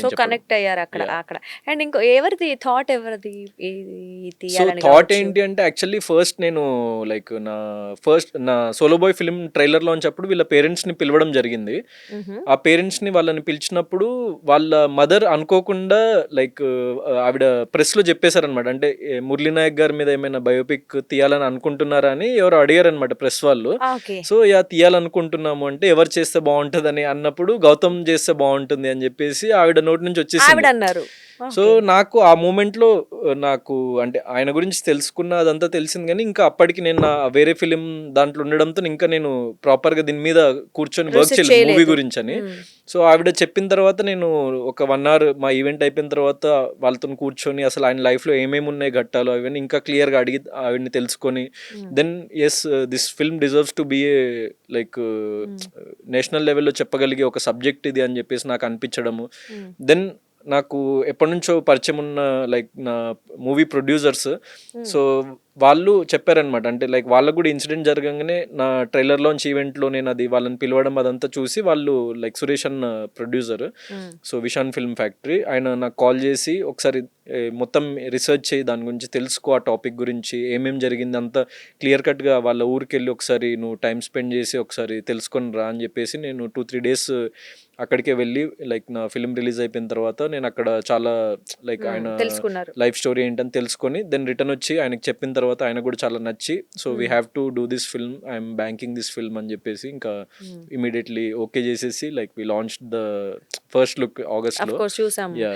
So connect అయ్యారు అక్కడ అక్కడ. అండ్ ఇంకో ఎవరిది థాట్, ఎవరిది సో తీయాలని థాట్ కావచ్చు? ఏంటి అంటే యాక్చువల్లీ ఫస్ట్ నేను లైక్ నా solo boy film trailer launch అప్పుడు వీళ్ళ పేరెంట్స్ని పిలవడం జరిగింది. ఆ పేరెంట్స్ని వాళ్ళని పిలిచినప్పుడు వాళ్ళ మదర్ అనుకోకుండా లైక్ ఆవిడ ప్రెస్లో చెప్పేశారనమాట. అంటే మురళీ నాయక్ గారి మీద ఏమైనా బయోపిక్ తీయాలని అనుకుంటున్నారా అని ఎవరు అడిగారనమాట ప్రెస్ వాళ్ళు. ఓకే. సో తీయాలనుకుంటున్నాము అంటే ఎవరు చేస్తే బాగుంటుంది అన్నప్పుడు గౌతమ్ చేస్తే బాగుంటుంది అని చెప్పేసి ఆవిడ నోటి నుంచి ఆవిడ వచ్చేసింది. అన్నారు. సో నాకు ఆ మూమెంట్లో నాకు అంటే ఆయన గురించి తెలుసుకున్న అదంతా తెలిసింది, కానీ ఇంకా అప్పటికి నేను నా వేరే ఫిలిం దాంట్లో ఉండడంతో ఇంకా నేను ప్రాపర్గా దీని మీద కూర్చొని వర్క్ రిసెర్చ్ చేయలేదు మూవీ చేయలేదు. గురించి అని. సో ఆవిడ చెప్పిన తర్వాత నేను ఒక 1 hour మా ఈవెంట్ అయిపోయిన తర్వాత వాళ్ళతో కూర్చొని అసలు ఆయన లైఫ్లో ఏమేమి ఉన్నాయి ఘట్టాలు అవన్నీ ఇంకా క్లియర్గా అడిగి ఆవిడని తెలుసుకొని then yes this film deserves to be a like national లెవెల్లో చెప్పగలిగే ఒక సబ్జెక్ట్ ఇది అని చెప్పేసి నాకు అనిపించడము. దెన్ నాకు ఎప్పటి నుంచో పరిచయం ఉన్న లైక్ నా మూవీ ప్రొడ్యూసర్స్, సో వాళ్ళు చెప్పారనమాట. అంటే లైక్ వాళ్ళకు కూడా ఇన్సిడెంట్ జరగంగానే నా ట్రైలర్ లాంచ్ ఈవెంట్లో నేను అది వాళ్ళని పిలవడం అదంతా చూసి వాళ్ళు లైక్ సురేష్ అన్న ప్రొడ్యూసర్, సో విశాన్ ఫిల్మ్ ఫ్యాక్టరీ, ఆయన నాకు కాల్ చేసి ఒకసారి మొత్తం రీసెర్చ్ చేయి, దాని గురించి తెలుసుకో, ఆ టాపిక్ గురించి ఏమేమి జరిగింది అంతా క్లియర్ కట్గా వాళ్ళ ఊరికి వెళ్ళి ఒకసారి నువ్వు టైం స్పెండ్ చేసి ఒకసారి తెలుసుకొని రా అని చెప్పేసి నేను 2-3 days అక్కడికే వెళ్ళి లైక్ నా ఫిల్మ్ రిలీజ్ అయిపోయిన తర్వాత నేను అక్కడ చాలా లైక్ ఆయన తెలుసుకున్నారు. లైఫ్ స్టోరీ ఏంటని తెలుసుకొని దెన్ రిటర్న్ వచ్చి ఆయనకి చెప్పిన తర్వాత ఆయన కూడా చాలా నచ్చి so we have to do this film, I'm banking this film అని చెప్పేసి ఇంకా ఇమీడియట్లీ ఓకే చేసేసి like we launch the first look ఆగస్ట్లో. చూసాము. యా